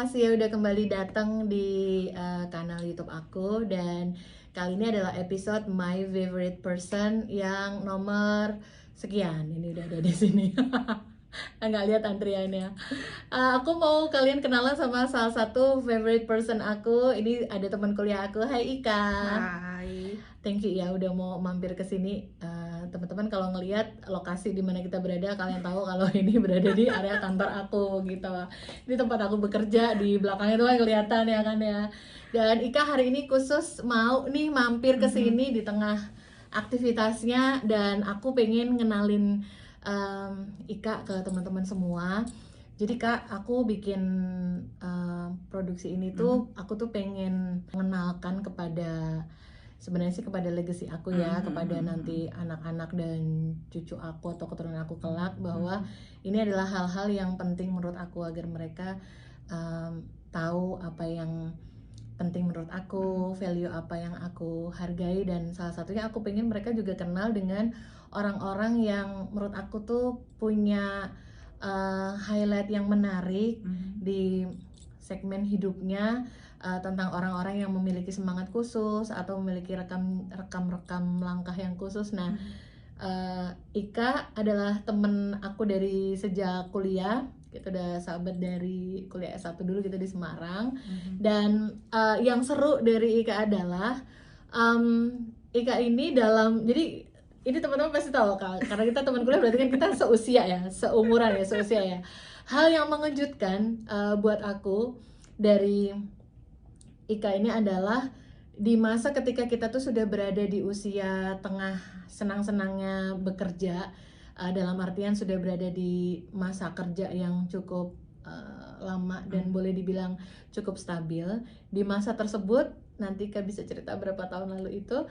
makasih ya udah kembali datang di kanal YouTube aku. Dan kali ini adalah episode My Favorite Person yang nomor sekian. Ini udah ada di sini. Nggak lihat antriannya. Aku mau kalian kenalan sama salah satu favorite person aku. Ini ada teman kuliah aku. Hai Ika. Hai. Thank you ya udah mau mampir ke sini. Teman-teman kalau ngelihat lokasi di mana kita berada, kalian tahu kalau ini berada di area kantor aku gitu. Ini tempat aku bekerja, di belakangnya tuh kan kelihatan ya kan ya. Dan Ika hari ini khusus mau nih mampir ke sini di tengah aktivitasnya, dan aku pengen ngenalin Ika ke teman-teman semua. Jadi Kak, aku bikin produksi ini tuh aku tuh pengen mengenalkan kepada, sebenarnya sih kepada legacy aku ya, kepada nanti anak-anak dan cucu aku atau keturunan aku kelak, bahwa ini adalah hal-hal yang penting menurut aku agar mereka tahu apa yang penting menurut aku, value apa yang aku hargai, dan salah satunya aku pengen mereka juga kenal dengan orang-orang yang menurut aku tuh punya highlight yang menarik di segmen hidupnya, tentang orang-orang yang memiliki semangat khusus atau memiliki rekam-rekam langkah yang khusus. Nah, Ika adalah temen aku dari sejak kuliah. Kita udah sahabat dari kuliah S1 dulu kita di Semarang. Dan yang seru dari Ika adalah Ika ini jadi ini teman-teman pasti tahu karena kita teman kuliah, berarti kan kita seusia ya, seumuran ya, seusia ya. Hal yang mengejutkan buat aku dari Ika ini adalah di masa ketika kita tuh sudah berada di usia tengah senang-senangnya bekerja, dalam artian sudah berada di masa kerja yang cukup lama dan boleh dibilang cukup stabil. Di masa tersebut, nanti Ika bisa cerita berapa tahun lalu itu,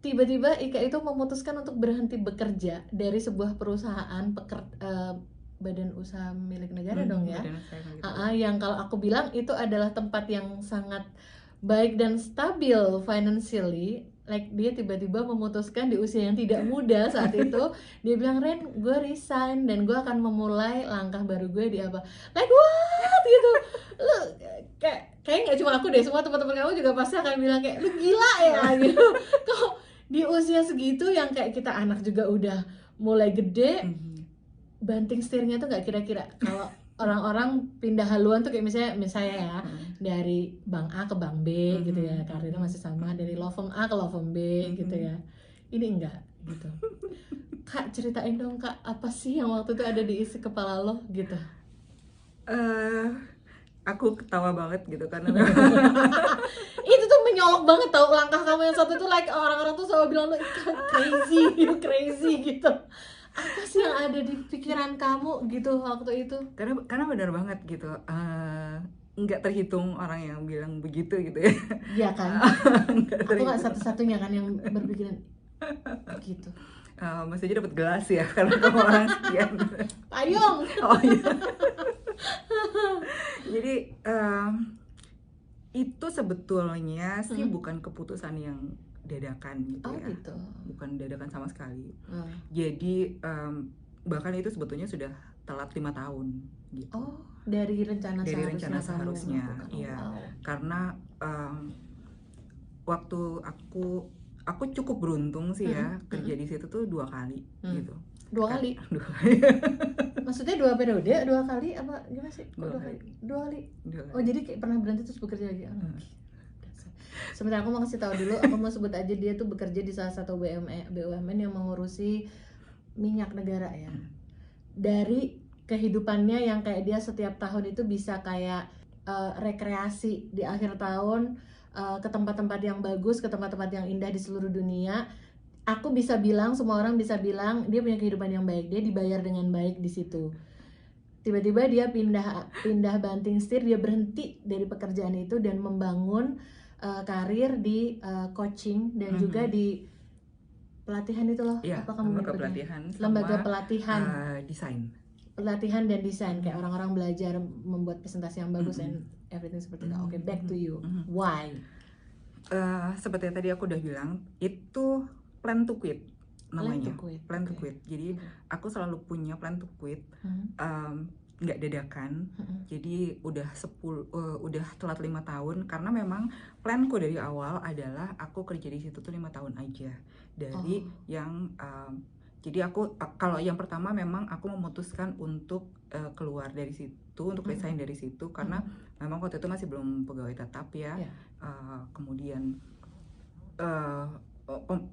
tiba-tiba Ika itu memutuskan untuk berhenti bekerja dari sebuah perusahaan badan usaha milik negara dong ya. Yang kalau aku bilang itu adalah tempat yang sangat baik dan stabil financially. Like dia tiba-tiba memutuskan di usia yang tidak muda saat itu, dia bilang, Ren, gue resign dan gue akan memulai langkah baru gue di apa. Like what gitu. Lu kayak nggak cuma aku deh, semua teman-teman kamu juga pasti akan bilang kayak lu gila ya gitu. Kok di usia segitu yang kayak kita anak juga udah mulai gede, banting setirnya tuh nggak kira-kira. Kalau orang-orang pindah haluan tuh kayak misalnya ya, dari bank A ke bank B gitu ya, karirnya masih sama, dari law firm A ke law firm B gitu ya. Ini enggak gitu. Kak, ceritain dong Kak, apa sih yang waktu itu ada di isi kepala lo gitu? Aku ketawa banget gitu karena Itu tuh menyolok banget tau, langkah kamu yang satu tuh like orang-orang tuh selalu bilang lo crazy, you crazy gitu. Apa sih yang ada di pikiran kamu gitu waktu itu? karena benar banget gitu. Nggak terhitung orang yang bilang begitu gitu ya. Iya kan? Aku nggak satu-satunya kan yang berpikiran gitu. Mas aja dapat gelas ya karena kamu orang sekian. Payung. Oh iya. Jadi itu sebetulnya sih bukan keputusan yang dadakan gitu ya. Gitu. Bukan dadakan sama sekali. Jadi bahkan itu sebetulnya sudah telat 5 tahun gitu. Oh, dari rencana seharusnya iya. Karena waktu aku cukup beruntung sih ya, kerja di situ tuh 2 kali gitu. 2 kali? 2 kali. Maksudnya 2 periode, 2 kali apa gimana sih? 2 kali. 2 kali. Oh, jadi kayak pernah berhenti terus bekerja lagi. Sebentar, aku mau kasih tahu dulu, aku mau sebut aja dia tuh bekerja di salah satu BUMN yang mengurusi minyak negara ya. Dari kehidupannya yang kayak dia setiap tahun itu bisa kayak rekreasi di akhir tahun, ke tempat-tempat yang bagus, ke tempat-tempat yang indah di seluruh dunia. Aku bisa bilang, semua orang bisa bilang dia punya kehidupan yang baik, dia dibayar dengan baik di situ. Tiba-tiba dia pindah banting setir, dia berhenti dari pekerjaan itu dan membangun karir di coaching dan juga di pelatihan itu loh. Iya, apa kamu lembaga pelatihan desain. Pelatihan dan desain, kayak orang-orang belajar membuat presentasi yang bagus and everything seperti itu. Oke, back to you. Why? Seperti yang tadi aku udah bilang, itu plan to quit namanya. Plan to quit. Jadi aku selalu punya plan to quit. nggak dadakan. Jadi udah telat 5 tahun karena memang planku dari awal adalah aku kerja di situ tuh 5 tahun aja. Dari yang jadi kalau yang pertama memang aku memutuskan untuk keluar dari situ, untuk resign dari situ karena memang waktu itu masih belum pegawai tetap ya. Kemudian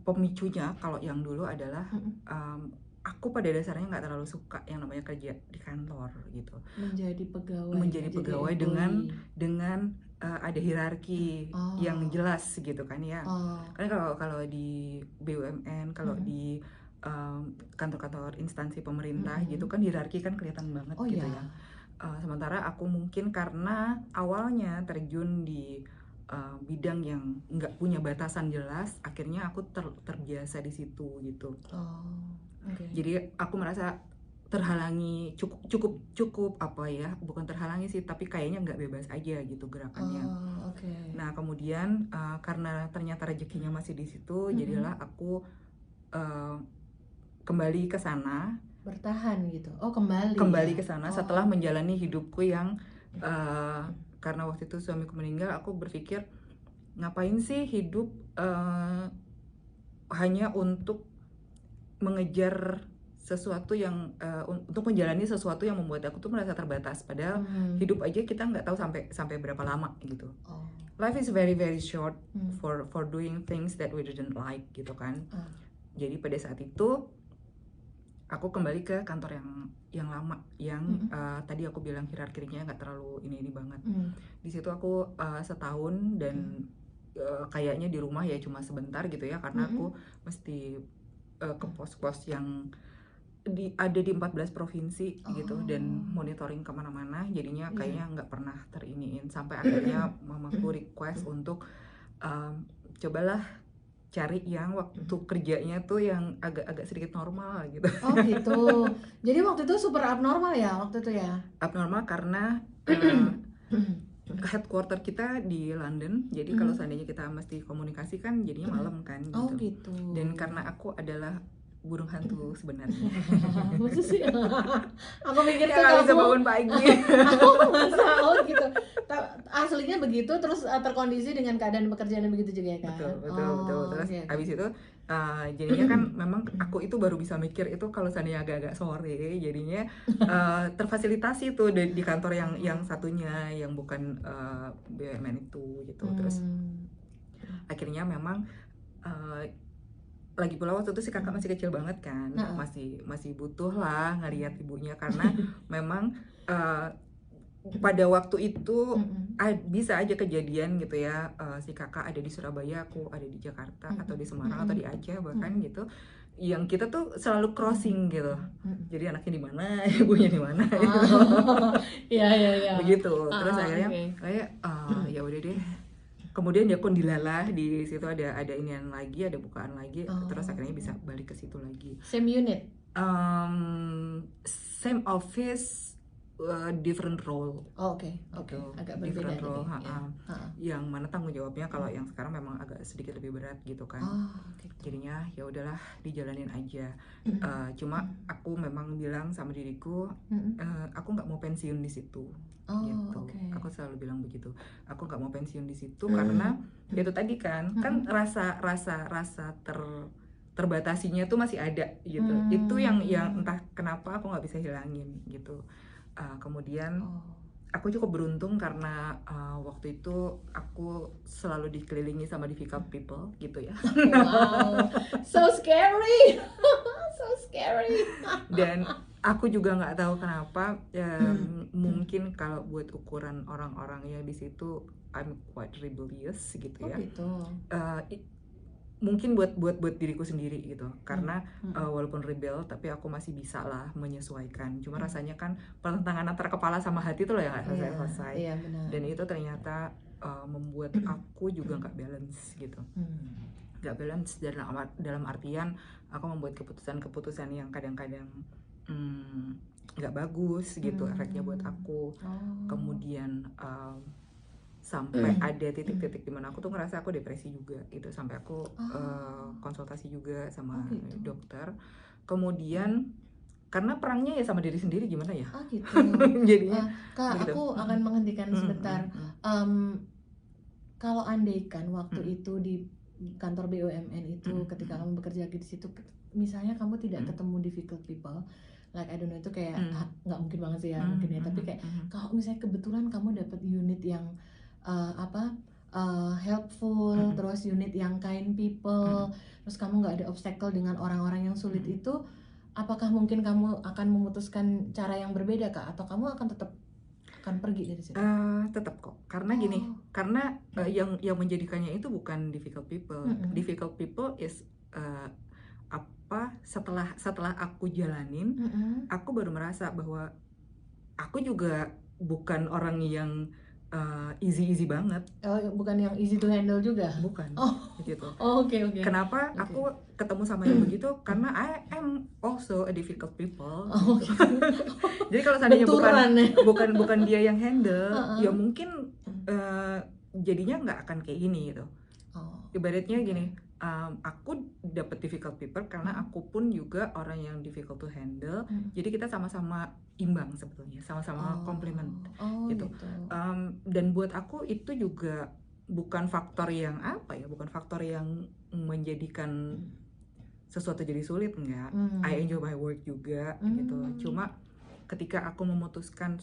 pemicunya kalau yang dulu adalah aku pada dasarnya nggak terlalu suka yang namanya kerja di kantor gitu. Menjadi pegawai dengan ada hierarki yang jelas gitu kan ya. Karena kalau di BUMN, kalau di kantor-kantor instansi pemerintah gitu kan hierarki kan kelihatan banget gitu ya. Sementara aku mungkin karena awalnya terjun di bidang yang nggak punya batasan jelas, akhirnya aku terbiasa di situ gitu. Jadi aku merasa terhalangi, cukup apa ya, bukan terhalangi sih, tapi kayaknya nggak bebas aja gitu gerakannya. Nah kemudian karena ternyata rezekinya masih di situ, jadilah aku kembali ke sana. Bertahan gitu. Kembali ke sana setelah menjalani hidupku yang karena waktu itu suamiku meninggal, aku berpikir ngapain sih hidup hanya untuk mengejar sesuatu yang untuk menjalani sesuatu yang membuat aku tuh merasa terbatas, padahal hidup aja kita nggak tahu sampai berapa lama gitu. Life is very very short for doing things that we didn't like gitu kan. Jadi pada saat itu aku kembali ke kantor yang lama yang tadi aku bilang hierarkinya nggak terlalu ini banget. Di situ aku setahun dan kayaknya di rumah ya cuma sebentar gitu ya, karena aku mesti ke pos-pos yang ada di 14 provinsi gitu dan monitoring kemana-mana, jadinya kayaknya nggak pernah teriniin sampai akhirnya mamaku request untuk cobalah cari yang waktu kerjanya tuh yang agak sedikit normal gitu. Gitu. Jadi waktu itu super abnormal ya waktu itu ya? Abnormal karena headquarter kita di London, jadi kalau seandainya kita mesti komunikasi kan jadinya malam kan gitu. Dan karena aku adalah burung hantu sebenarnya. Maksud sih? Aku mikir tuh nggak bisa bangun pagi. Aku masa gitu. Aslinya begitu, terus terkondisi dengan keadaan pekerjaan yang begitu juga ya kan? Betul. Terus abis itu jadinya kan memang aku itu baru bisa mikir itu kalau seandainya agak-agak sore, jadinya terfasilitasi tuh di kantor yang satunya yang bukan BUMN itu gitu. Terus akhirnya memang lagi pula waktu itu si kakak masih kecil banget kan, masih butuh lah ngeliat ibunya karena memang pada waktu itu bisa aja kejadian gitu ya, si kakak ada di Surabaya, aku ada di Jakarta atau di Semarang atau di Aceh bahkan gitu, yang kita tuh selalu crossing gitu. Jadi anaknya di mana, ibunya di mana gitu. Iya. Begitu. Terus akhirnya kayak ya udah deh. Kemudian ya kondilalah di situ ada inian lagi, ada bukaan lagi, terus akhirnya bisa balik ke situ lagi. Same unit? Same office, different role. Oke. Agak berbeda. Different role, yang mana tanggung jawabnya kalau yang sekarang memang agak sedikit lebih berat gitu kan. Gitu. Jadinya ya udahlah dijalanin aja. Cuma aku memang bilang sama diriku, aku nggak mau pensiun di situ. Gitu. Aku selalu bilang begitu. Aku nggak mau pensiun di situ karena itu tadi kan rasa terbatasinya tuh masih ada gitu. Itu yang entah kenapa aku nggak bisa hilangin gitu. Kemudian aku cukup beruntung karena waktu itu aku selalu dikelilingi sama difficult people gitu ya. Wow, so scary. So scary. Dan aku juga nggak tahu kenapa mungkin kalau buat ukuran orang-orang ya di situ I'm quite rebellious gitu ya. Gitu. Mungkin buat diriku sendiri gitu, karena walaupun rebel tapi aku masih bisa lah menyesuaikan. Cuma rasanya kan pertentangan antara kepala sama hati itu loh yang nggak selesai. Iya, benar. Dan itu ternyata membuat aku juga nggak balance gitu. Nggak balance dalam artian aku membuat keputusan yang kadang-kadang nggak bagus gitu efeknya buat aku. Kemudian sampai ada titik-titik dimana aku tuh ngerasa aku depresi juga gitu, sampai aku konsultasi juga sama dokter. Kemudian karena perangnya ya sama diri sendiri, gimana ya? Gitu. Jadinya Kak, begitu. aku akan menghentikan sebentar. Kalau andaikan waktu itu di kantor BUMN itu, ketika kamu bekerja di situ, misalnya kamu tidak ketemu difficult people, like I don't know, itu kayak nggak mungkin banget sih ya mungkin ya, tapi kayak kalau misalnya kebetulan kamu dapat unit yang helpful, terus unit yang kind people, terus kamu nggak ada obstacle dengan orang-orang yang sulit itu, apakah mungkin kamu akan memutuskan cara yang berbeda Kak, atau kamu akan tetap akan pergi dari situ? Tetap kok, karena gini, karena yang menjadikannya itu bukan difficult people. Difficult people is setelah aku jalanin, aku baru merasa bahwa aku juga bukan orang yang easy banget. Bukan yang easy to handle juga? Bukan, gitu. Oke. Kenapa aku ketemu sama yang begitu? Karena I am also a difficult people. Jadi kalau seandainya bukan dia yang handle, ya mungkin jadinya nggak akan kayak gini gitu. Ibaratnya gini, aku dapat difficult people karena aku pun juga orang yang difficult to handle. Jadi kita sama-sama imbang sebetulnya, sama-sama complement gitu. Dan buat aku itu juga bukan faktor yang bukan faktor yang menjadikan sesuatu jadi sulit, enggak. I enjoy my work juga gitu. Cuma ketika aku memutuskan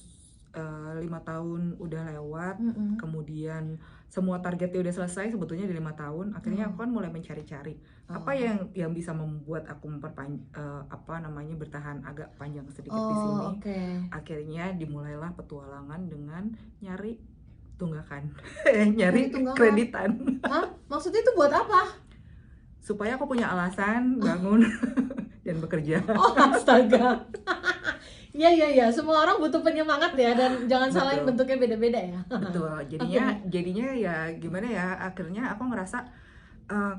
5 tahun udah lewat, kemudian semua targetnya udah selesai sebetulnya di 5 tahun, akhirnya aku kan mulai mencari-cari apa yang bisa membuat aku bertahan agak panjang sedikit di sini. Akhirnya dimulailah petualangan dengan nyari tunggakan, nyari kreditan. Maksudnya itu buat apa? Supaya aku punya alasan bangun dan bekerja. Astaga. Iya, semua orang butuh penyemangat ya, dan jangan salahin bentuknya beda-beda ya. Betul, jadinya ya gimana ya, akhirnya aku ngerasa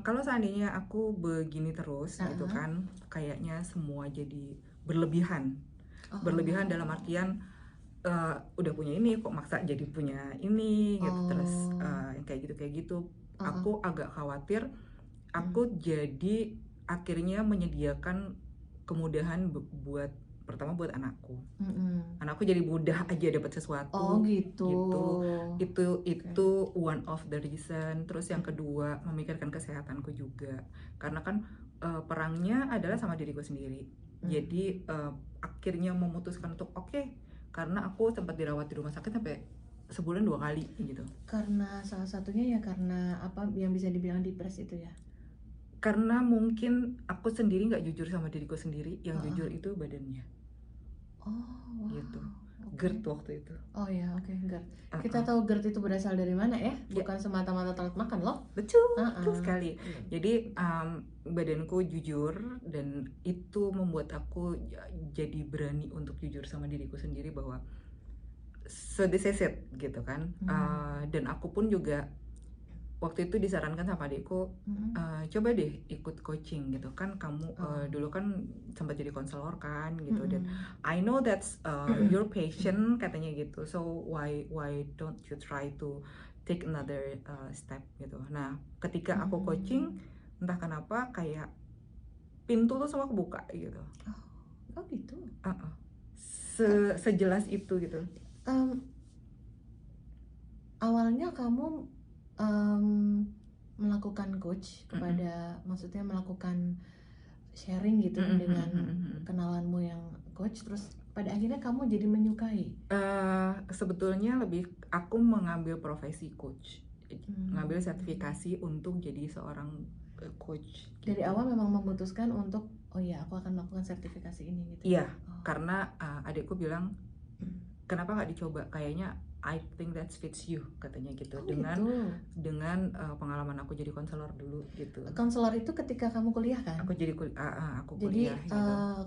kalau seandainya aku begini terus gitu kan, kayaknya semua jadi berlebihan. Berlebihan dalam artian udah punya ini kok maksa jadi punya ini gitu, terus kayak gitu. Aku agak khawatir aku jadi akhirnya menyediakan kemudahan pertama buat anakku. Anakku jadi mudah aja dapat sesuatu. Gitu. Itu one of the reason. Terus yang kedua, memikirkan kesehatanku juga. Karena kan perangnya adalah sama diriku sendiri. Jadi akhirnya memutuskan untuk karena aku sempat dirawat di rumah sakit sampai sebulan 2 kali gitu. Karena salah satunya ya karena apa yang bisa dibilang depres itu ya? Karena mungkin aku sendiri nggak jujur sama diriku sendiri, yang jujur itu badannya. Wow. Gitu. GERD waktu itu. GERD. Kita tahu GERD itu berasal dari mana ya? Bukan semata-mata telat makan loh. Betul sekali. Jadi badanku jujur, dan itu membuat aku jadi berani untuk jujur sama diriku sendiri bahwa so this is it gitu kan. Dan aku pun juga waktu itu disarankan sama adikku, coba deh ikut coaching gitu kan, kamu dulu kan sempat jadi konselor kan gitu, dan I know that's your passion katanya gitu, so why don't you try to take another step gitu. Nah ketika aku coaching, entah kenapa kayak pintu tuh semua kebuka gitu. Gitu. Sejelas itu gitu. Awalnya kamu melakukan coach kepada, maksudnya melakukan sharing gitu dengan kenalanmu yang coach, terus pada akhirnya kamu jadi menyukai? Sebetulnya lebih aku mengambil profesi coach, ngambil sertifikasi untuk jadi seorang coach. Dari awal memang memutuskan untuk aku akan melakukan sertifikasi ini gitu. Iya, karena adikku bilang kenapa nggak dicoba, kayaknya I think that fits you katanya gitu. Dengan pengalaman aku jadi konselor dulu gitu. Konselor itu ketika kamu kuliah kan? Aku jadi aku kuliah. Jadi gitu.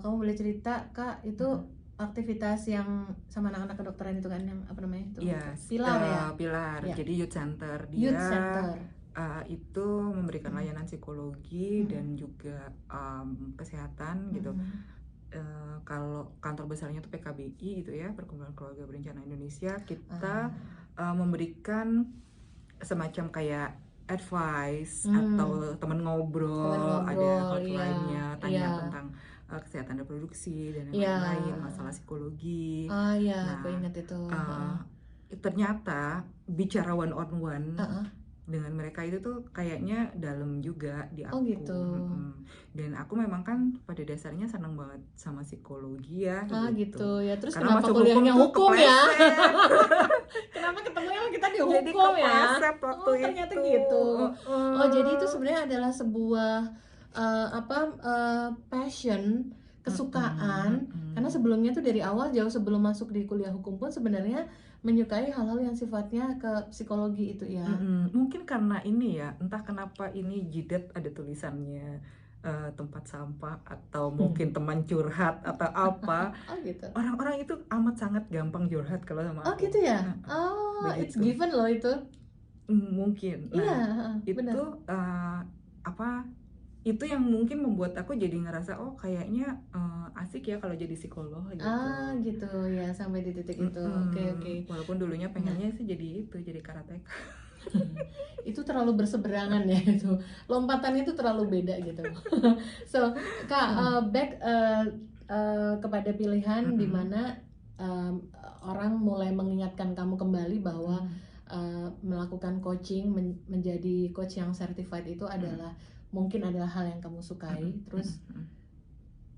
Kamu boleh cerita Kak, itu aktivitas yang sama anak-anak kedokteran itu kan, yang apa namanya itu? Pilar ya? Pilar. Jadi youth center. Itu memberikan layanan psikologi dan juga kesehatan gitu. Kalau kantor besarnya itu PKBI gitu ya, Perkumpulan Keluarga Berencana Indonesia, kita memberikan semacam kayak advice atau teman ngobrol, ada hotline-nya tanya tentang kesehatan reproduksi dan yang Ya. lain-lain, masalah psikologi. Ya, aku ingat itu. Ternyata bicara one on one dengan mereka itu tuh kayaknya dalam juga di aku. Gitu. Dan aku memang kan pada dasarnya senang banget sama psikologi ya. Gitu ya. Terus karena kenapa masuk kuliahnya hukum ya? Kenapa ketemunya kita di jadi hukum ya? waktu ternyata itu. gitu. Jadi itu sebenarnya adalah sebuah passion, kesukaan. Karena sebelumnya tuh dari awal jauh sebelum masuk di kuliah hukum pun sebenarnya menyukai hal-hal yang sifatnya ke psikologi itu ya. Mungkin karena ini ya, entah kenapa ini jidat ada tulisannya tempat sampah atau mungkin teman curhat atau apa. Gitu. Orang-orang itu amat sangat gampang curhat kalau sama aku. Gitu ya. It's given loh itu. Mungkin. Itu itu yang mungkin membuat aku jadi ngerasa kayaknya asik ya kalau jadi psikolog gitu. Gitu ya, sampai di titik itu. Oke. Walaupun dulunya pengennya sih jadi karateka. Itu terlalu berseberangan ya itu. Lompatannya itu terlalu beda gitu. So, Kak, back kepada pilihan di mana orang mulai mengingatkan kamu kembali bahwa melakukan coaching, menjadi coach yang certified itu adalah mungkin adalah hal yang kamu sukai. Terus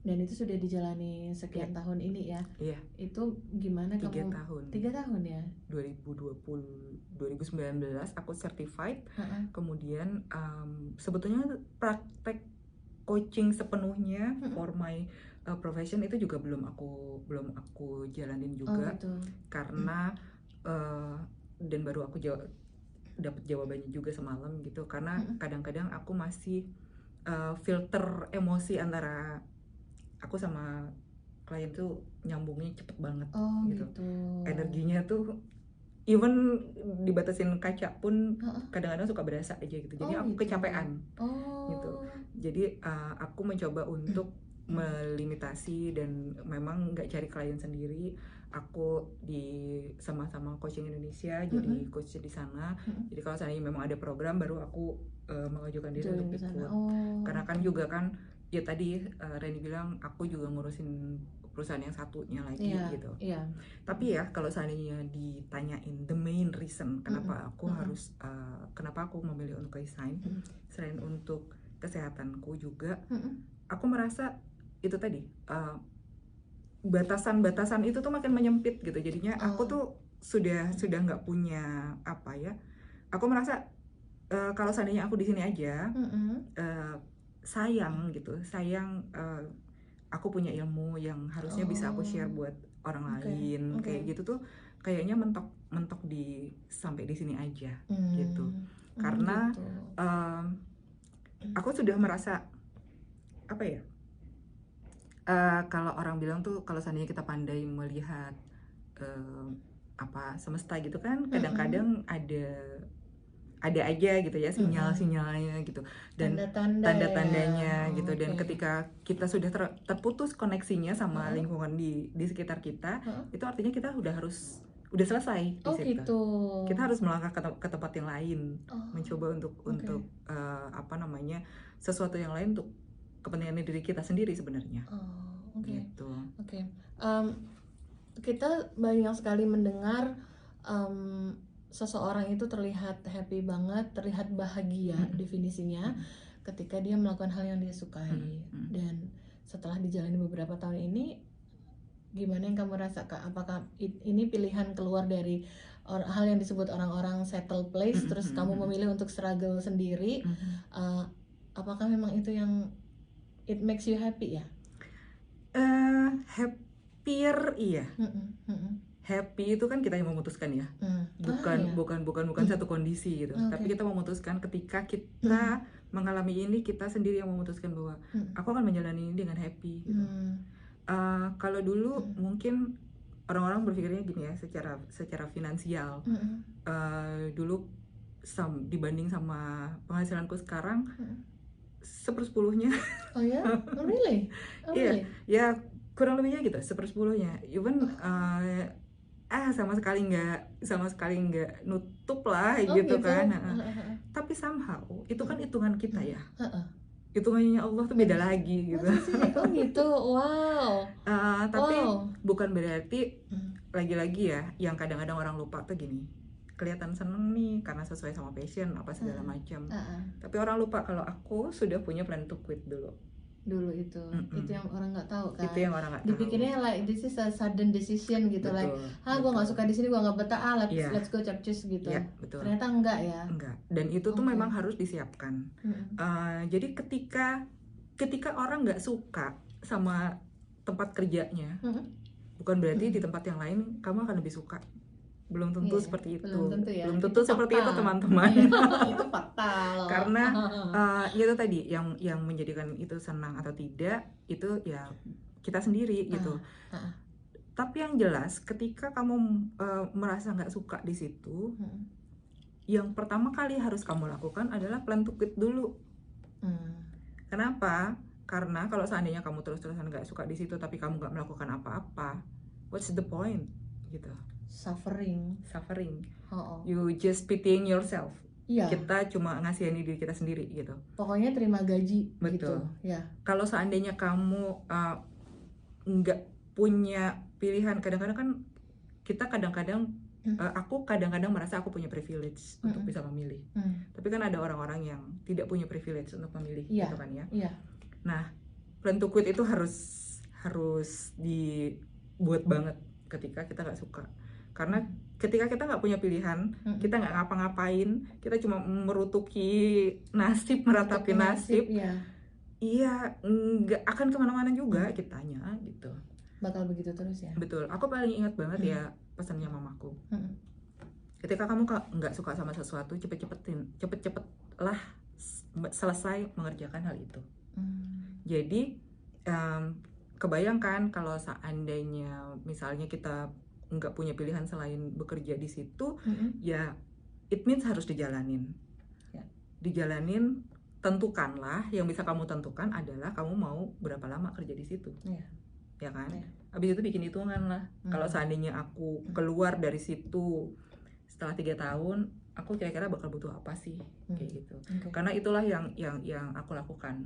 dan itu sudah dijalani sekian tahun ini ya. Itu gimana 3 kamu? tahun. 3 tahun ya. 2019 aku certified. Kemudian sebetulnya praktek coaching sepenuhnya for my profession itu juga belum aku jalanin juga. Gitu. Karena dan baru aku dapat jawabannya juga semalam gitu, karena kadang-kadang aku masih filter emosi antara aku sama klien tuh nyambungnya cepet banget gitu. Energinya tuh even dibatasin kaca pun kadang-kadang suka berasa aja gitu. Jadi aku kecapean gitu. Jadi aku mencoba untuk melimitasi dan memang nggak cari klien sendiri. Aku di sama-sama coaching Indonesia jadi coach di sana. Jadi kalau seandainya memang ada program baru aku mengajukan diri untuk ikut. Karena kan juga kan ya tadi Reni bilang aku juga ngurusin perusahaan yang satunya lagi gitu. Tapi ya kalau seandainya ditanyain the main reason kenapa aku harus kenapa aku memilih untuk resign, selain untuk kesehatanku juga, aku merasa itu tadi batasan-batasan itu tuh makin menyempit gitu. Jadinya aku tuh sudah nggak punya apa ya. Aku merasa kalau seandainya aku di sini aja sayang gitu. Aku punya ilmu yang harusnya bisa aku share buat orang lain. Kayak gitu tuh kayaknya mentok sampai di sini aja gitu. Karena aku sudah merasa apa ya? Kalau orang bilang tuh kalau seandainya kita pandai melihat semesta gitu kan, kadang-kadang ada aja gitu ya sinyal-sinyalnya gitu dan tanda-tandanya gitu. Dan ketika kita sudah terputus koneksinya sama lingkungan di sekitar kita, itu artinya kita udah selesai di situ. Gitu. Kita harus melangkah ke tempat yang lain, mencoba untuk sesuatu yang lain untuk kepentingan diri kita sendiri sebenarnya. Gitu. Kita banyak sekali mendengar seseorang itu terlihat happy banget, terlihat bahagia definisinya ketika dia melakukan hal yang dia sukai. Dan setelah dijalani beberapa tahun ini, gimana yang kamu rasa, Kak? Apakah ini pilihan keluar dari hal yang disebut orang-orang settle place, terus kamu memilih untuk struggle sendiri? Apakah memang itu yang it makes you happy ya? Happier iya. Happy itu kan kita yang memutuskan ya, bukan satu kondisi gitu. Tapi kita memutuskan ketika kita mengalami ini, kita sendiri yang memutuskan bahwa aku akan menjalani ini dengan happy gitu. Kalau dulu mungkin orang-orang berpikirnya gini ya, secara finansial. Dulu dibanding sama penghasilanku sekarang 1/10-nya. Oh ya? Really? Ya kurang lebihnya gitu, 1/10-nya. Even sama sekali nggak nutup lah gitu kan. Tapi somehow itu kan hitungan kita ya. hitungannya Allah tuh beda lagi gitu. Oh gitu, wow. Tapi bukan berarti lagi-lagi ya, yang kadang-kadang orang lupa tuh gini, kelihatan seneng nih karena sesuai sama passion apa segala macam. Tapi orang lupa kalau aku sudah punya plan to quit dulu itu yang orang nggak tahu kan. Itu yang orang nggak tahu. Dipikirnya like this is a sudden decision gitu. Betul, like gue nggak suka di sini, gue nggak betah, let's go capcus gitu. Betul. Ternyata enggak. Dan itu tuh memang harus disiapkan. Jadi ketika orang nggak suka sama tempat kerjanya, bukan berarti di tempat yang lain kamu akan lebih suka. Belum tentu seperti itu. Belum tentu seperti itu, teman-teman. Itu fakta loh. Karena itu tadi yang menjadikan itu senang atau tidak itu ya kita sendiri gitu. Tapi yang jelas ketika kamu merasa nggak suka di situ, yang pertama kali harus kamu lakukan adalah plan to quit dulu. Kenapa? Karena kalau seandainya kamu terus-terusan nggak suka di situ tapi kamu nggak melakukan apa-apa, what's the point gitu? Suffering. You just pitying yourself. Kita cuma ngasihani diri kita sendiri gitu. Pokoknya terima gaji. Betul. Gitu. Kalau seandainya kamu nggak punya pilihan, kadang-kadang kan kita aku kadang-kadang merasa aku punya privilege untuk bisa memilih. Tapi kan ada orang-orang yang tidak punya privilege untuk memilih, gitu kan ya. Nah, plan to quit itu harus dibuat banget ketika kita nggak suka. Karena ketika kita nggak punya pilihan, kita nggak ngapa-ngapain, kita cuma merutuki nasib, meratapi nasib, iya nggak akan kemana-mana juga kitanya gitu. Bakal begitu terus ya. Betul. Aku paling ingat banget ya pesannya mamaku. Ketika kamu nggak suka sama sesuatu, cepet-cepetlah selesai mengerjakan hal itu. Jadi kebayangkan kalau seandainya misalnya kita nggak punya pilihan selain bekerja di situ, ya it means harus dijalanin. Dijalanin, tentukanlah, yang bisa kamu tentukan adalah kamu mau berapa lama kerja di situ, ya kan? Abis itu bikin hitungan lah. Kalau seandainya aku keluar dari situ setelah 3 tahun, aku kira-kira bakal butuh apa sih, kayak gitu. Karena itulah yang aku lakukan.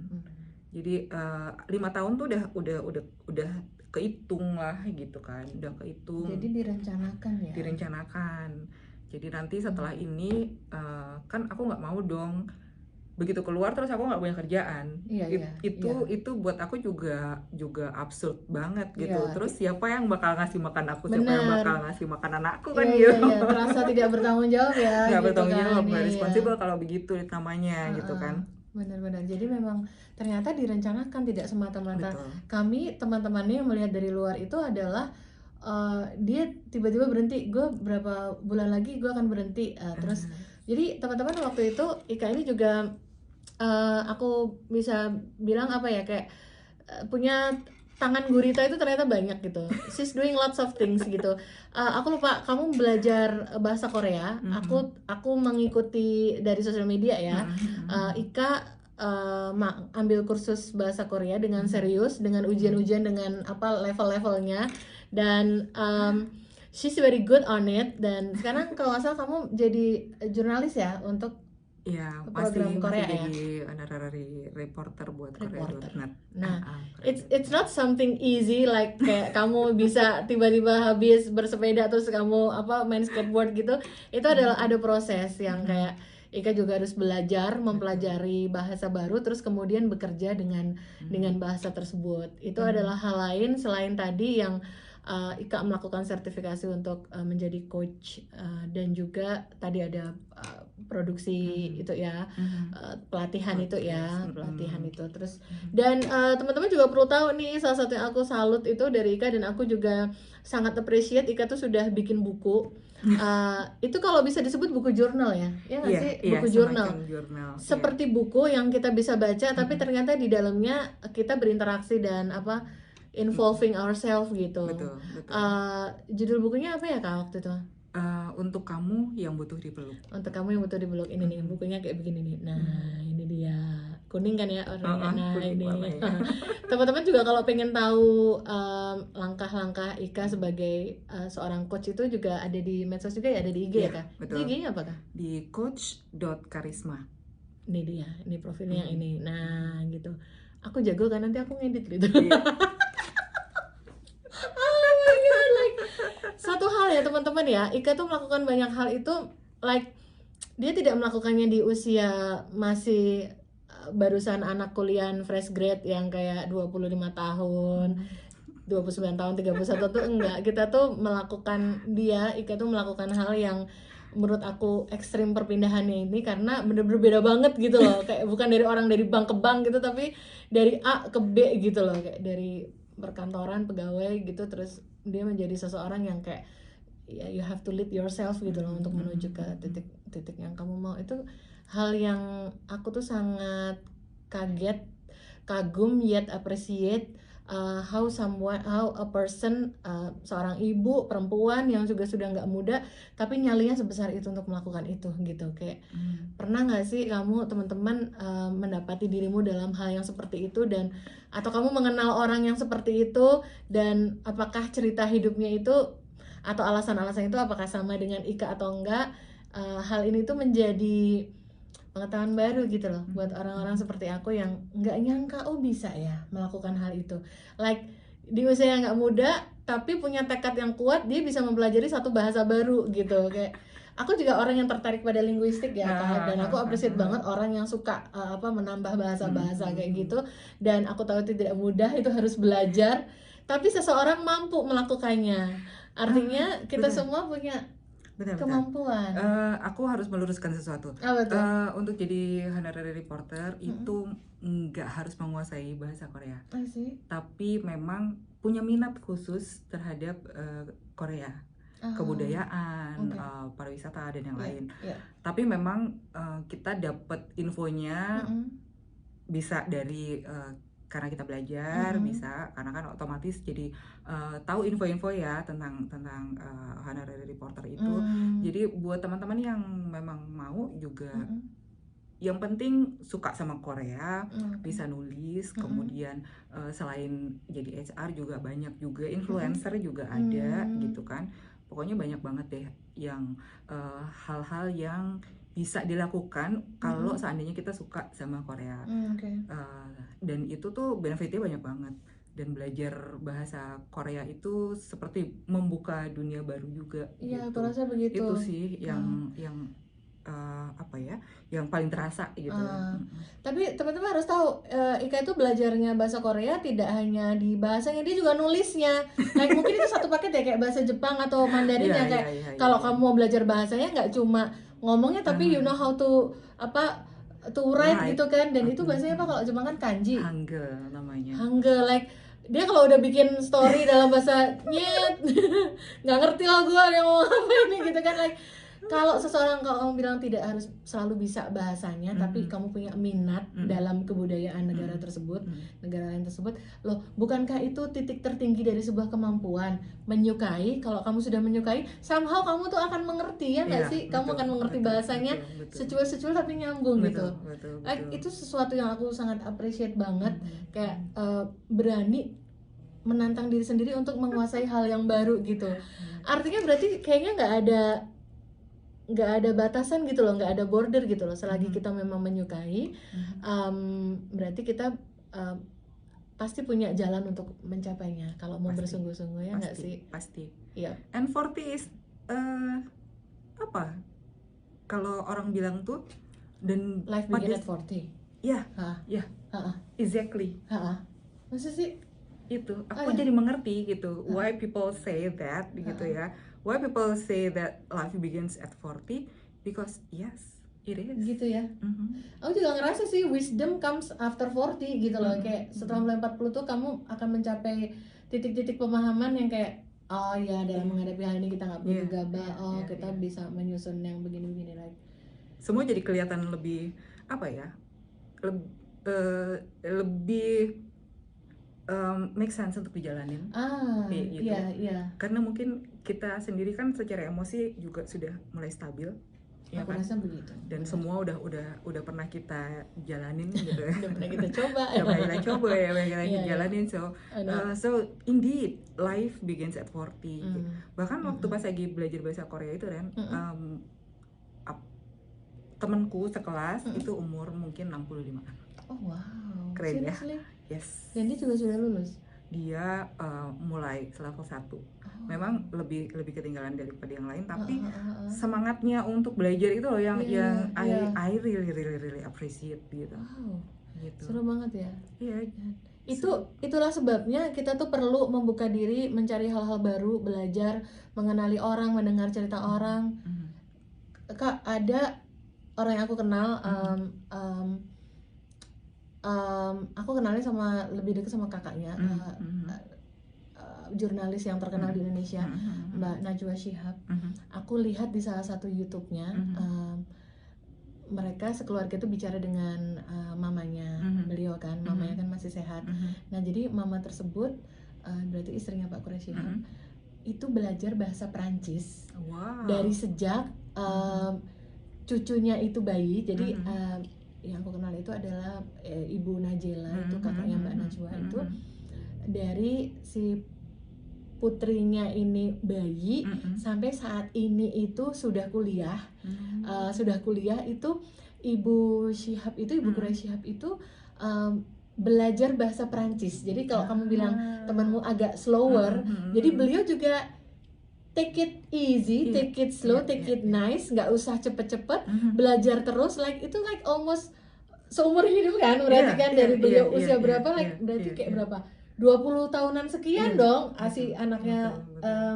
Jadi 5 tahun tuh udah kehitung lah gitu kan, udah kehitung. Jadi direncanakan ya? Direncanakan. Jadi nanti setelah ini kan aku nggak mau dong begitu keluar terus aku nggak punya kerjaan. Itu buat aku juga absurd banget gitu. Terus siapa yang bakal ngasih makan aku? Siapa yang bakal ngasih makan anakku kan gitu? Terasa tidak bertanggung jawab ya. Nggak gitu bertanggung jawab, nggak responsibel kalau begitu namanya gitu kan. Benar-benar. Jadi memang ternyata direncanakan, tidak semata-mata. Kami teman-temannya yang melihat dari luar itu adalah dia tiba-tiba berhenti. Gue berapa bulan lagi gue akan berhenti. Terus jadi teman-teman waktu itu Ika ini juga aku bisa bilang apa ya, kayak punya tangan gurita itu ternyata banyak gitu. She's doing lots of things gitu. Aku lupa, kamu belajar bahasa Korea. Aku mengikuti dari sosial media ya. Ika ambil kursus bahasa Korea dengan serius, dengan ujian-ujian, dengan apa level-levelnya, dan she's very good on it. Dan sekarang kalau nggak salah kamu jadi jurnalis ya untuk program Korea ya. Jadi honorary reporter buat Korea.net. Nah, it's not something easy like kayak kamu bisa tiba-tiba habis bersepeda terus kamu main skateboard gitu. Itu adalah ada proses yang kayak Ika juga harus belajar, mempelajari bahasa baru, terus kemudian bekerja dengan bahasa tersebut. Itu adalah hal lain selain tadi yang Ika melakukan sertifikasi untuk menjadi coach, dan juga tadi ada produksi itu ya, pelatihan itu ya, pelatihan itu. Terus dan teman-teman juga perlu tahu nih, salah satu yang aku salut itu dari Ika, dan aku juga sangat appreciate Ika tuh sudah bikin buku. Itu kalau bisa disebut buku jurnal ya nggak sih? Buku jurnal. Seperti buku yang kita bisa baca, tapi ternyata di dalamnya kita berinteraksi dan involving ourselves gitu. Betul. Judul bukunya apa ya Kak waktu itu? Untuk kamu yang butuh dipeluk. Untuk kamu yang butuh dipeluk. Ini nih bukunya kayak begini nih. Nah, ini dia. Kuning kan ya warnanya. Nah, ini. Teman-teman juga kalau pengen tahu langkah-langkah Ika sebagai seorang coach itu juga ada di medsos juga ya, ada di IG ya Kak? Betul. IG-nya apa Kak? Di coach.charisma. ini dia, ini profilnya yang ini. Nah gitu, aku jago kan, nanti aku ngedit gitu. Oh my god, like satu hal ya teman-teman ya, Ika tuh melakukan banyak hal itu, like dia tidak melakukannya di usia masih barusan anak kuliah fresh grade yang kayak 25 tahun, 29 tahun, 31 tuh enggak. Kita tuh melakukan, Ika tuh melakukan hal yang menurut aku ekstrim perpindahannya ini, karena bener-bener beda banget gitu loh. Kayak bukan dari orang dari bank ke bank gitu, tapi dari A ke B gitu loh, kayak dari perkantoran pegawai gitu, terus dia menjadi seseorang yang kayak ya you have to lead yourself gitu loh untuk menuju ke titik yang kamu mau. Itu hal yang aku tuh sangat kaget, kagum, yet appreciate how a person, seorang ibu perempuan yang juga sudah nggak muda tapi nyalinya sebesar itu untuk melakukan itu gitu. Kayak pernah nggak sih kamu teman-teman mendapati dirimu dalam hal yang seperti itu, dan atau kamu mengenal orang yang seperti itu, dan apakah cerita hidupnya itu atau alasan-alasan itu apakah sama dengan Ika atau enggak? Hal ini tuh menjadi pengetahuan baru gitu loh buat orang-orang seperti aku yang nggak nyangka bisa ya melakukan hal itu. Like di usia yang nggak muda tapi punya tekad yang kuat, dia bisa mempelajari satu bahasa baru gitu. Kayak aku juga orang yang tertarik pada linguistik ya Kak, dan aku appreciate banget orang yang suka menambah bahasa-bahasa kayak gitu, dan aku tahu itu tidak mudah, itu harus belajar, tapi seseorang mampu melakukannya. Artinya kita semua punya kemampuan. Aku harus meluruskan sesuatu. Untuk jadi honorary reporter itu nggak harus menguasai bahasa Korea, tapi memang punya minat khusus terhadap Korea, kebudayaan, pariwisata dan yang lain. Tapi memang kita dapat infonya bisa dari karena kita belajar, bisa karena kan otomatis jadi tahu info-info ya tentang honorary reporter itu. Jadi buat teman-teman yang memang mau juga, yang penting suka sama Korea, bisa nulis, kemudian selain jadi HR juga banyak juga influencer juga ada gitu kan. Pokoknya banyak banget deh yang hal-hal yang bisa dilakukan kalau seandainya kita suka sama Korea. Dan itu tuh benefitnya banyak banget, dan belajar bahasa Korea itu seperti membuka dunia baru juga. Iya, gitu. aku rasa begitu. Itu sih yang apa ya, yang paling terasa gitu. Tapi teman-teman harus tahu, Ika itu belajarnya bahasa Korea tidak hanya di bahasanya, dia juga nulisnya. Like mungkin itu satu paket ya, kayak bahasa Jepang atau Mandarin ya, kayak kalau kamu mau belajar bahasanya nggak cuma ngomongnya, tapi you know how to write gitu kan. Dan itu bahasanya apa kalau Jepang kan kanji, Hangul namanya. Hangul, like dia kalau udah bikin story dalam bahasa nyet nggak ngerti lah gue yang mau apa ini gitu kan. Like kalau seseorang, kalau kamu bilang tidak harus selalu bisa bahasanya, tapi kamu punya minat dalam kebudayaan negara tersebut, negara lain tersebut, loh, bukankah itu titik tertinggi dari sebuah kemampuan? Menyukai, kalau kamu sudah menyukai, somehow kamu tuh akan mengerti ya nggak sih? Kamu akan mengerti bahasanya, secuil-secuil tapi nyambung gitu. Like, itu sesuatu yang aku sangat appreciate banget, kayak berani menantang diri sendiri untuk menguasai hal yang baru gitu. Artinya berarti kayaknya nggak ada batasan gitu loh, nggak ada border gitu loh, selagi kita memang menyukai. Berarti kita pasti punya jalan untuk mencapainya kalau mau bersungguh-sungguh, ya nggak sih? Pasti. Iya. And 40 is apa? Kalau orang bilang tuh, dan life begin at 40. Ya, exactly. Masa sih? Itu aku jadi mengerti gitu why people say that gitu ya. Why people say that life begins at 40, because yes, it is. Gitu ya. Aku juga ngerasa sih wisdom comes after 40 gitu loh. Kayak setelah mulai 40 tuh kamu akan mencapai titik-titik pemahaman yang kayak, oh ya, dalam menghadapi hal ini kita nggak perlu gegabah. Kita bisa menyusun yang begini-begini lagi. Semua jadi kelihatan lebih apa ya? Lebih make sense untuk dijalanin. Gitu. Iya. Karena mungkin kita sendiri kan secara emosi juga sudah mulai stabil. Ya, aku rasa begitu. Dan semua udah pernah kita jalanin gitu. Udah pernah kita coba. Udah pernah kita jalanin. So indeed life begins at 40. Bahkan waktu pas lagi belajar bahasa Korea itu kan, temenku sekelas itu umur mungkin 65an. Oh wow, keren seriously? Ya. Yes. Dan dia juga sudah lulus? Dia mulai level 1. Memang lebih ketinggalan daripada yang lain, tapi semangatnya untuk belajar itu loh yang I really appreciate gitu. Wow. Gitu. Seru banget ya. Iya. Itulah sebabnya kita tuh perlu membuka diri, mencari hal-hal baru, belajar, mengenali orang, mendengar cerita orang. Kak, ada orang yang aku kenal, aku kenalnya sama lebih dekat sama kakaknya, jurnalis yang terkenal di Indonesia, Mbak Najwa Shihab. Aku lihat di salah satu YouTube-nya, mereka sekeluarga itu bicara dengan mamanya beliau kan, mamanya kan masih sehat. Nah jadi mama tersebut, berarti istrinya Pak Quraish Shihab, itu belajar bahasa Perancis dari sejak cucunya itu bayi. Jadi yang aku kenal itu adalah Ibu Najela, itu kakaknya Mbak Najwa, itu dari si putrinya ini bayi sampai saat ini itu sudah kuliah. Sudah kuliah itu Ibu Shihab itu, Ibu Quraish Shihab itu belajar bahasa Perancis. Jadi kalau kamu bilang temanmu agak slower, jadi beliau juga take it easy, take it slow, take it nice, nggak usah cepet-cepet, belajar terus, like itu like almost seumur hidup kan, berarti kan dari beliau usia berapa, like berarti kayak berapa? 20 tahunan sekian dong, anaknya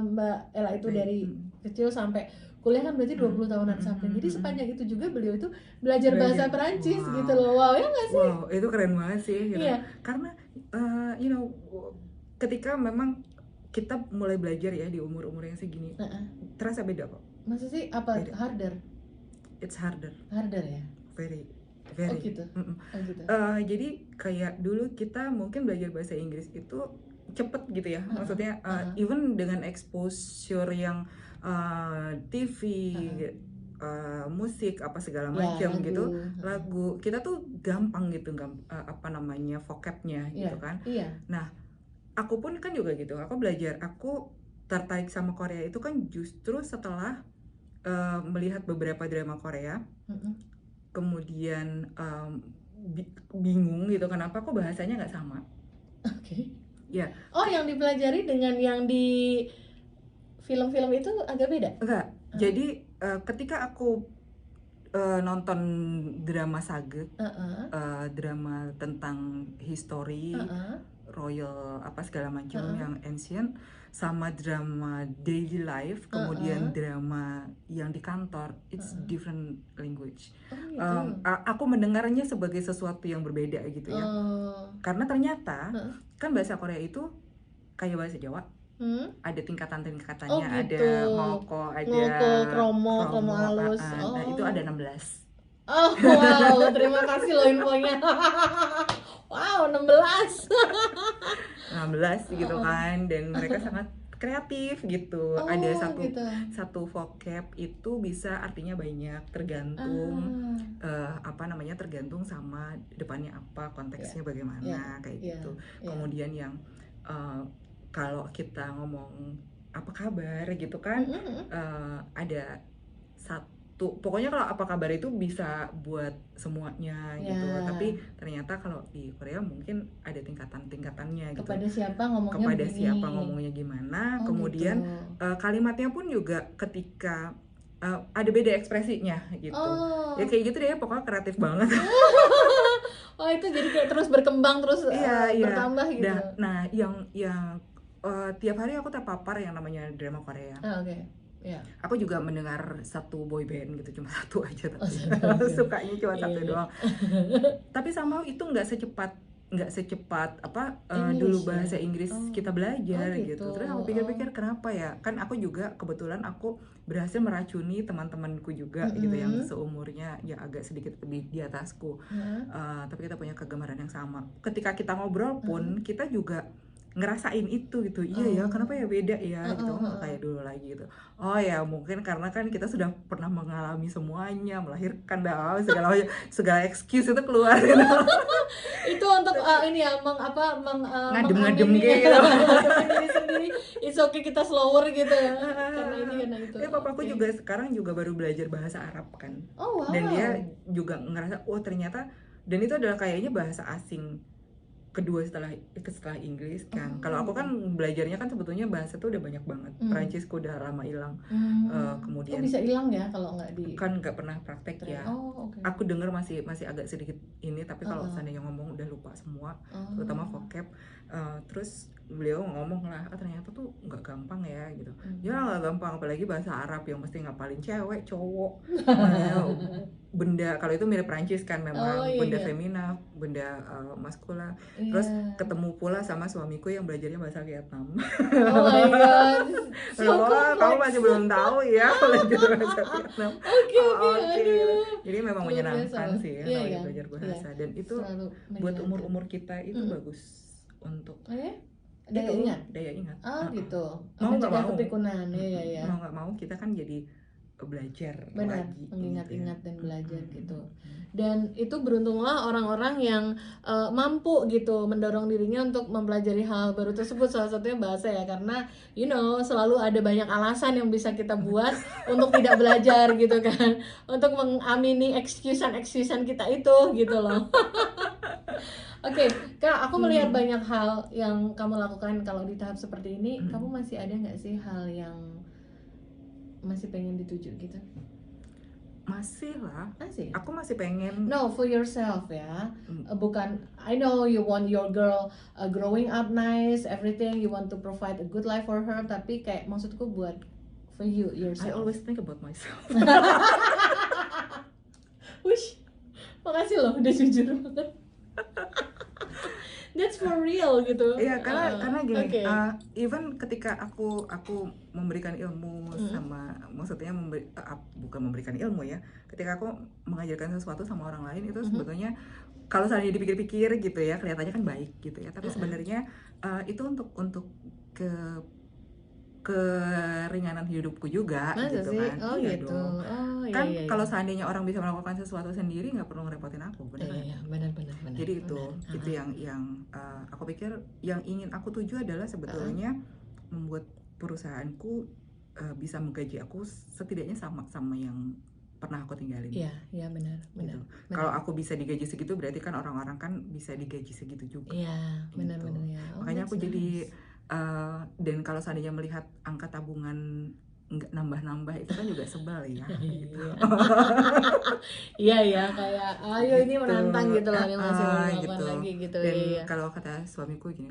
Mbak Ella itu dari kecil sampai kuliah kan berarti 20 tahunan sampai. Jadi sepanjang itu juga beliau itu belajar bahasa Perancis gitu loh. Wow, ya nggak sih? Wow, itu keren banget sih. Karena ketika memang kita mulai belajar ya di umur-umur yang segini, terasa beda kok. Maksud sih apa? Beda. Harder? It's harder. Harder ya? Very. Oh gitu. Gitu. Jadi kayak dulu kita mungkin belajar bahasa Inggris itu cepet gitu ya. Maksudnya even dengan exposure yang TV, musik apa segala macam gitu, lagu kita tuh gampang gitu, vocabnya gitu kan. Nah, aku pun kan juga gitu. Aku tertarik sama Korea itu kan justru setelah melihat beberapa drama Korea. Kemudian bingung gitu kenapa kok bahasanya nggak sama. Oke. Ya. Oh, yang dipelajari dengan yang di film-film itu agak beda? Enggak. Jadi ketika aku nonton drama sage, drama tentang history, royal apa segala macam yang ancient, sama drama daily life, kemudian drama yang di kantor, it's different language. Aku mendengarnya sebagai sesuatu yang berbeda gitu ya. Karena ternyata kan bahasa Korea itu kayak bahasa Jawa. Ada tingkatan-tingkatannya, gitu. Ada moko, ada kromo halus. Nah, itu ada 16. Oh wow, terima kasih loh infonya. Wow, 16 gitu kan, dan mereka sangat kreatif gitu. Ada satu vocab itu bisa artinya banyak, tergantung tergantung sama depannya apa, konteksnya bagaimana, kayak gitu. Kemudian yang kalau kita ngomong apa kabar gitu kan, ada pokoknya kalau apa kabar itu bisa buat semuanya gitu. Tapi ternyata kalau di Korea mungkin ada tingkatannya gitu. Kepada siapa ngomongnya gimana. Kemudian gitu. Kalimatnya pun juga ketika ada beda ekspresinya gitu. Ya kayak gitu deh, pokoknya kreatif banget. Oh, itu jadi kayak terus berkembang terus bertambah gitu. Nah, yang tiap hari aku terpapar yang namanya drama Korea. Aku juga mendengar satu boy band gitu, cuma satu aja tapi sukanya cuma satu doang. Tapi somehow itu nggak secepat dulu bahasa Inggris kita belajar gitu. Terus aku pikir-pikir kenapa ya? Kan aku juga kebetulan aku berhasil meracuni teman-temanku juga gitu yang seumurnya ya agak sedikit lebih di atasku. Tapi kita punya kegemaran yang sama. Ketika kita ngobrol pun kita juga ngerasain itu gitu. Iya ya, kenapa ya beda ya gitu, nggak kayak dulu lagi gitu. Oh ya mungkin karena kan kita sudah pernah mengalami semuanya, melahirkan dan segala excuse itu keluar gitu. Itu untuk ini ya Ngadem-ngadem mengamini gitu. mengademin diri sendiri. It's okay kita slower gitu ya. Karena ini karena itu. Ya papaku Oke. juga sekarang juga baru belajar bahasa Arab kan. Oh Dan dia wow. juga ngerasa oh ternyata, dan itu adalah kayaknya bahasa asing kedua setelah Inggris kan. Kalau aku kan belajarnya kan sebetulnya bahasa tuh udah banyak banget. Perancisku udah lama hilang. Oh Kemudian bisa hilang ya kalau nggak di kan nggak pernah praktek ya. Oh oke. Aku dengar masih agak sedikit ini, tapi kalau seandainya ngomong udah lupa semua, terutama vocab. Terus beliau ngomong lah, ternyata tuh nggak gampang ya gitu. Ya nggak gampang, apalagi bahasa Arab yang mesti ngapalin cewek, cowok, benda. Kalau itu mirip Prancis kan memang benda femina, benda maskula. Terus ketemu pula sama suamiku yang belajarnya bahasa Vietnam. Oh my god. Wah, kamu masih belum tahu ya belajar bahasa Vietnam. Oke. Jadi memang menyenangkan sih ya Iya, belajar bahasa, dan itu buat umur kita itu bagus untuk daya ingat. Daya ingat. Gitu. Mau nggak mau. Kepikunan, ya. Mau nggak mau kita kan jadi belajar benar, lagi. mengingat-ingat dan belajar gitu. Dan itu beruntunglah orang-orang yang mampu gitu mendorong dirinya untuk mempelajari hal baru tersebut. Salah satunya bahasa ya, karena selalu ada banyak alasan yang bisa kita buat untuk tidak belajar gitu kan, untuk mengamini excusan kita itu gitu loh. Oke, Kak, aku melihat banyak hal yang kamu lakukan kalau di tahap seperti ini. Kamu masih ada nggak sih hal yang masih pengen dituju gitu? Masih lah. Masih? Aku masih pengen. No, for yourself ya. Bukan, I know you want your girl growing up nice, everything, you want to provide a good life for her, tapi kayak maksudku buat for you, yourself. I always think about myself. Wish, makasih loh udah jujur banget. That's for real gitu. Iya, karena gini, even ketika aku memberikan ilmu sama, maksudnya bukan memberikan ilmu ya, ketika aku mengajarkan sesuatu sama orang lain itu sebetulnya kalau seandainya dipikir-pikir gitu ya, kelihatannya kan baik gitu ya, tapi sebenarnya itu untuk keringanan hidupku juga. Masa gitu sih? kan. Oh iya gitu. dong. Oh, Kan iya. kalau seandainya orang bisa melakukan sesuatu sendiri nggak perlu ngerepotin aku, benar. Iya, benar. Jadi itu yang aku pikir yang ingin aku tuju adalah sebetulnya membuat perusahaanku bisa menggaji aku setidaknya sama yang pernah aku tinggalin. Iya benar. Gitu. Kalau aku bisa digaji segitu, berarti kan orang-orang kan bisa digaji segitu juga. Iya, benar ya. Makanya aku jadi dan kalau seandainya melihat angka tabungan nggak nambah-nambah itu kan juga sebel ya. Gitu. Iya kayak ayo ini menantang gitu loh, ini masih mau melakukan lagi gitu. Dan kalau kata suamiku gini,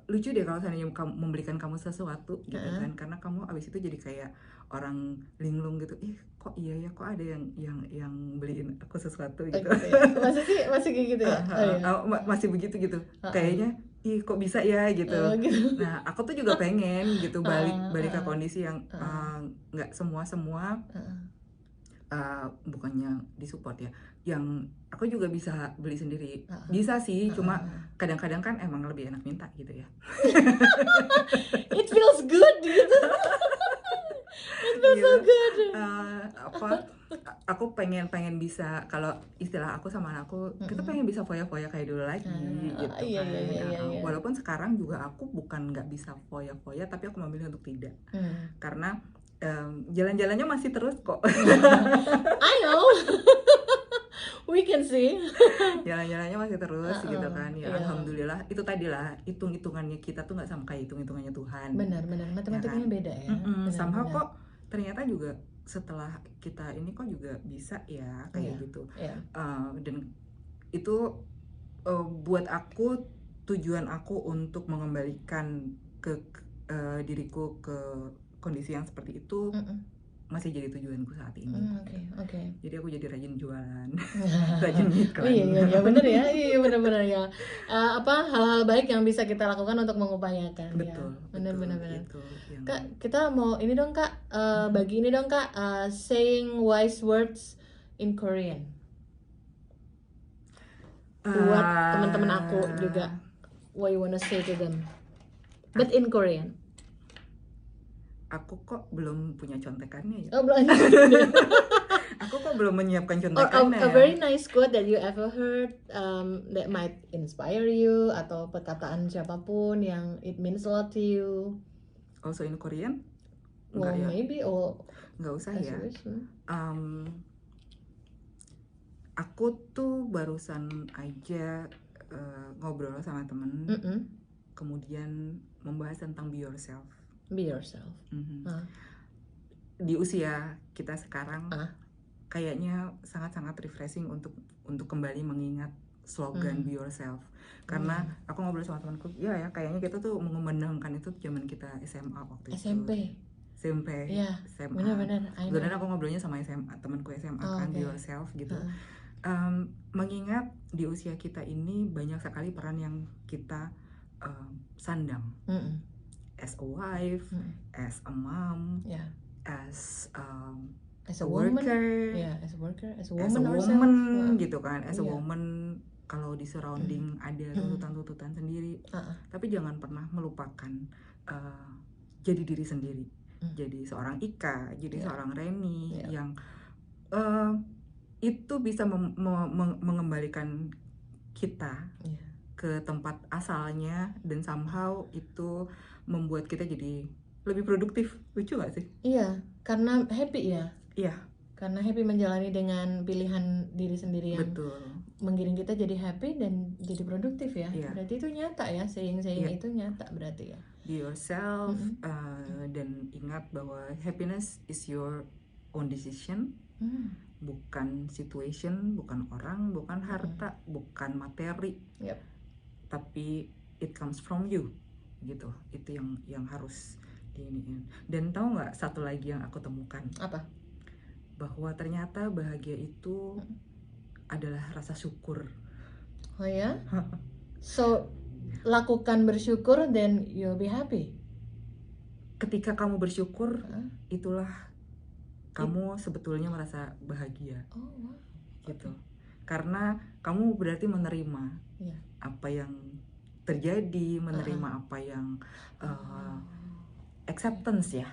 lucu deh kalau seandainya memberikan kamu sesuatu gitu kan, karena kamu abis itu jadi kayak orang linglung gitu. Kok iya ya, kok ada yang beliin aku sesuatu gitu. Masih kayak gitu ya? Masih begitu gitu. Kayaknya kok bisa ya gitu. Nah, aku tuh juga pengen gitu balik ke kondisi yang nggak semua bukannya disupport ya, yang aku juga bisa beli sendiri. Bisa sih, cuma kadang-kadang kan emang lebih enak minta gitu ya. It feels good gitu. It feels so good. Aku pengen bisa, kalau istilah aku sama anakku, kita pengen bisa foya-foya kayak dulu lagi gitu kan. Iya. Walaupun sekarang juga aku bukan nggak bisa foya-foya, tapi aku memilih untuk tidak. Karena jalan-jalannya masih terus kok. I know. We can see. Jalan-jalannya masih terus gitu kan. Ya alhamdulillah. Itu tadilah hitung-hitungannya kita tuh nggak sama kayak hitung-hitungannya Tuhan. Benar. Matematikanya beda ya. Somehow kok ternyata juga setelah kita ini kok juga bisa ya kayak gitu. Dan itu buat aku, tujuan aku untuk mengembalikan ke diriku ke kondisi yang seperti itu masih jadi tujuanku saat ini. Oke. Jadi aku jadi rajin jualan, rajin iklan. Iya benar ya. Iya benar ya. Hal-hal baik yang bisa kita lakukan untuk mengupayakan. Betul. Benar. Itu yang... Kak, kita mau ini dong Kak, bagi ini dong Kak, saying wise words in Korean. Buat teman-teman aku juga. What you wanna say to them? But in Korean? Aku kok belum punya contekannya ya. Oh, belum. Aku kok belum menyiapkan Or contekannya a ya. very nice quote that you ever heard that might inspire you, atau perkataan siapapun yang it means a lot to you. Also in Korean? Well, Enggak ya. maybe or Nggak usah as ya. you wish. Aku tuh barusan aja ngobrol sama temen, kemudian membahas tentang be yourself. Be yourself. Di usia kita sekarang, kayaknya sangat-sangat refreshing untuk kembali mengingat slogan be yourself. Karena aku ngobrol sama temanku, ya kayaknya kita tuh mengumandangkan itu zaman kita SMA waktu SMP. Iya, SMA. Benar-benar. Sebenarnya aku ngobrolnya sama temanku SMA kan, be yourself gitu. Mengingat di usia kita ini banyak sekali peran yang kita sandang. As a wife, as a mom, as a worker, as a woman gitu kan, as a woman. Kalau di surrounding ada tuntutan-tuntutan sendiri, tapi jangan pernah melupakan jadi diri sendiri, jadi seorang Ika, jadi seorang Reni yang itu bisa mengembalikan kita ke tempat asalnya, dan somehow itu membuat kita jadi lebih produktif. Lucu gak sih? Iya, karena happy ya. Iya. Karena happy menjalani dengan pilihan diri sendiri yang menggiring kita jadi happy dan jadi produktif ya. Berarti itu nyata ya, saying itu nyata berarti ya. Be yourself, dan ingat bahwa happiness is your own decision. Bukan situation, bukan orang, bukan harta, bukan materi, tapi it comes from you gitu. Itu yang harus diiniin. Dan tahu nggak satu lagi yang aku temukan? Apa? Bahwa ternyata bahagia itu adalah rasa syukur. Oh ya? So lakukan bersyukur, then you'll be happy. Ketika kamu bersyukur, itulah kamu sebetulnya merasa bahagia. Gitu. Karena kamu berarti menerima apa yang terjadi, menerima apa yang acceptance ya.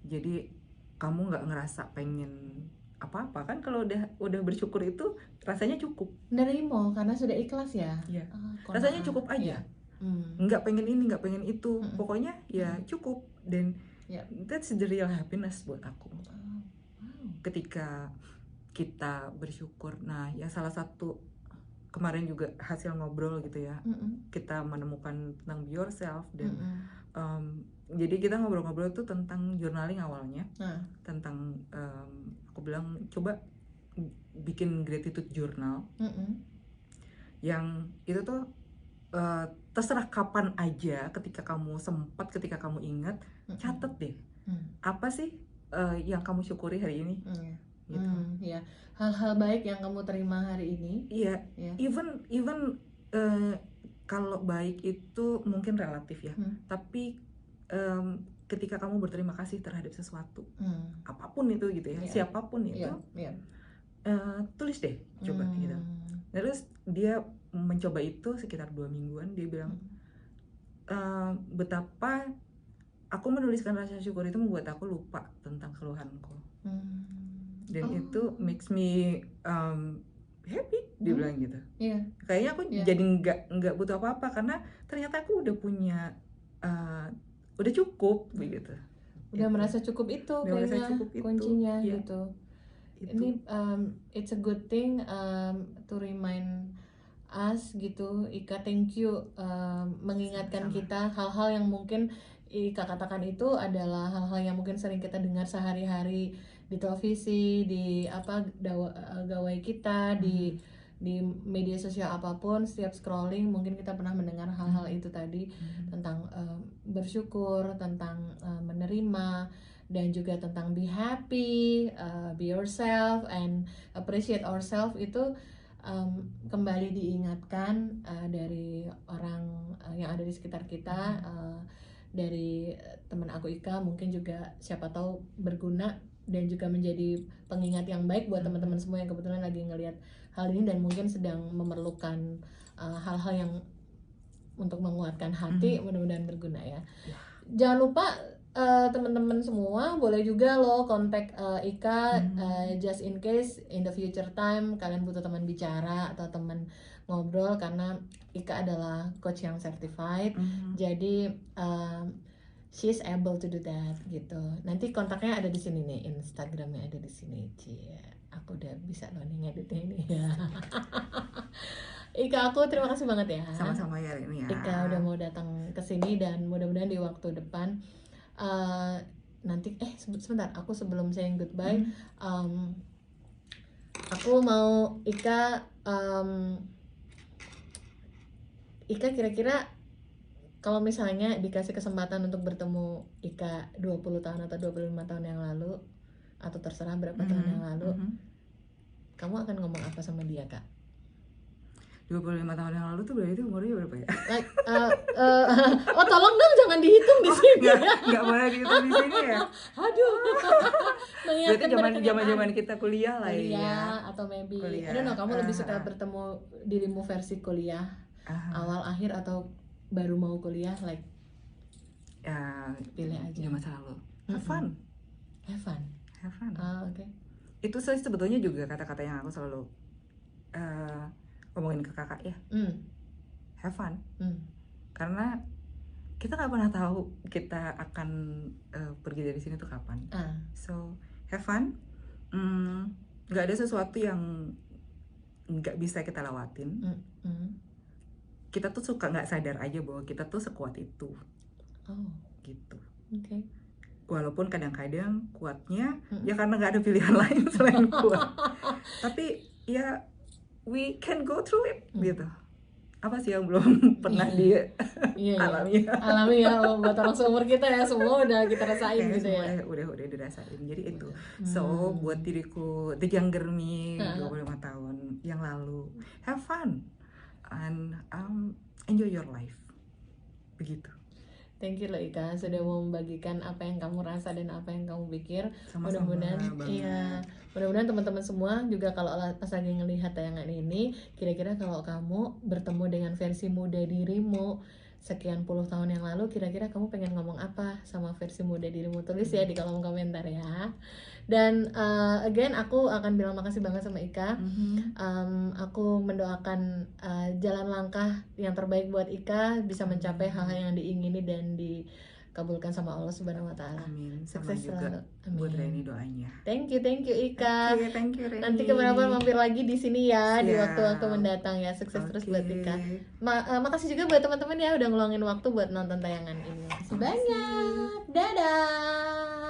Jadi kamu nggak ngerasa pengen apa-apa kan, kalau udah bersyukur itu rasanya cukup. Nerimo karena sudah ikhlas ya. Rasanya cukup aja. Nggak pengen ini, nggak pengen itu. Pokoknya ya cukup. Dan that's the real happiness buat aku. Ketika kita bersyukur. Nah, ya salah satu kemarin juga hasil ngobrol gitu ya. Kita menemukan tentang be yourself dan jadi kita ngobrol-ngobrol tuh tentang journaling awalnya. Tentang aku bilang coba bikin gratitude journal. Yang itu tuh terserah kapan aja, ketika kamu sempat, ketika kamu ingat, catat deh. Apa sih yang kamu syukuri hari ini? Gitu. Hal-hal baik yang kamu terima hari ini. Even kalau baik itu mungkin relatif ya. Tapi ketika kamu berterima kasih terhadap sesuatu, apapun itu gitu ya, siapapun itu, tulis deh, coba gitu. Terus dia mencoba itu sekitar 2 mingguan. Dia bilang betapa aku menuliskan rasa syukur itu membuat aku lupa tentang keluhanku. Dan itu makes me happy, dia bilang gitu. Kayaknya aku jadi nggak butuh apa-apa karena ternyata aku udah punya udah cukup begitu. Udah merasa cukup itu kayaknya kuncinya gitu. Ini it's a good thing to remind us gitu. Ika, thank you mengingatkan kita hal-hal yang mungkin Ika katakan itu adalah hal-hal yang mungkin sering kita dengar sehari-hari di televisi, di gawai kita, di media sosial apapun. Setiap scrolling mungkin kita pernah mendengar hal-hal itu tadi, tentang bersyukur, tentang menerima, dan juga tentang be happy, be yourself and appreciate ourselves. Itu kembali diingatkan dari orang yang ada di sekitar kita, dari teman aku Ika, mungkin juga siapa tahu berguna dan juga menjadi pengingat yang baik buat teman-teman semua yang kebetulan lagi ngelihat hal ini dan mungkin sedang memerlukan hal-hal yang untuk menguatkan hati, mudah-mudahan berguna ya. Jangan lupa teman-teman semua boleh juga lo kontak Ika just in case in the future time kalian butuh teman bicara atau teman ngobrol, karena Ika adalah coach yang certified, jadi she's able to do that gitu. Nanti kontaknya ada di sini nih, Instagramnya ada di sini. Cie, aku udah bisa loh nih ngeditnya ini ya. Ika, aku terima kasih banget ya. Sama-sama ya ini ya. Ika udah mau datang ke sini, dan mudah-mudahan di waktu depan nanti sebentar, aku sebelum saying goodbye, aku mau Ika kira-kira kalau misalnya dikasih kesempatan untuk bertemu Ika 20 tahun atau 25 tahun yang lalu, atau terserah berapa tahun yang lalu, kamu akan ngomong apa sama dia, Kak? 25 tahun yang lalu tuh berarti umurnya berapa ya? Oh tolong dong jangan dihitung di sini. Nggak boleh dihitung di sini ya. Aduh. Berarti zaman kita kuliah lah ya. Atau maybe kuliah. I don't know, kamu lebih suka bertemu dirimu versi kuliah awal akhir atau baru mau kuliah, like pilih aja. Di masa lalu. Have fun. Okay. Itu sebetulnya juga kata-kata yang aku selalu ngomongin ke kakak ya. Have fun. Karena kita nggak pernah tahu kita akan pergi dari sini tuh kapan. So have fun. Nggak ada sesuatu yang nggak bisa kita lewatin. Kita tuh suka nggak sadar aja bahwa kita tuh sekuat itu. Gitu. Okay. Walaupun kadang-kadang kuatnya ya karena nggak ada pilihan lain selain kuat. Tapi ya we can go through it gitu. Apa sih yang belum pernah alami ya buat orang seumur kita ya, semua udah kita rasain gitu ya. Udah dirasain. Jadi itu. So buat diriku the younger me 25 tahun yang lalu, have fun and enjoy your life. Begitu. Thank you loh Ika sudah mau membagikan apa yang kamu rasa dan apa yang kamu pikir. Mudah-mudahan mudah-mudahan teman-teman semua juga kalau pas lagi ngelihat tayangan ini, kira-kira kalau kamu bertemu dengan versi muda dirimu sekian puluh tahun yang lalu, kira-kira kamu pengen ngomong apa sama versi muda dirimu? Tulis ya di kolom komentar ya. Dan again aku akan bilang makasih banget sama Ika. Aku mendoakan jalan langkah yang terbaik buat Ika bisa mencapai hal-hal yang diingini dan dikabulkan sama Allah Subhanahu Wa Taala. Amin. Sukses juga buat Reni doanya. Thank you Ika. Thank you Reni. Nanti kapan-kapan mampir lagi di sini ya di waktu-waktu mendatang ya. Sukses terus buat Ika. Makasih juga buat teman-teman ya udah ngeluangin waktu buat nonton tayangan ini. Makasih banyak. Dadah.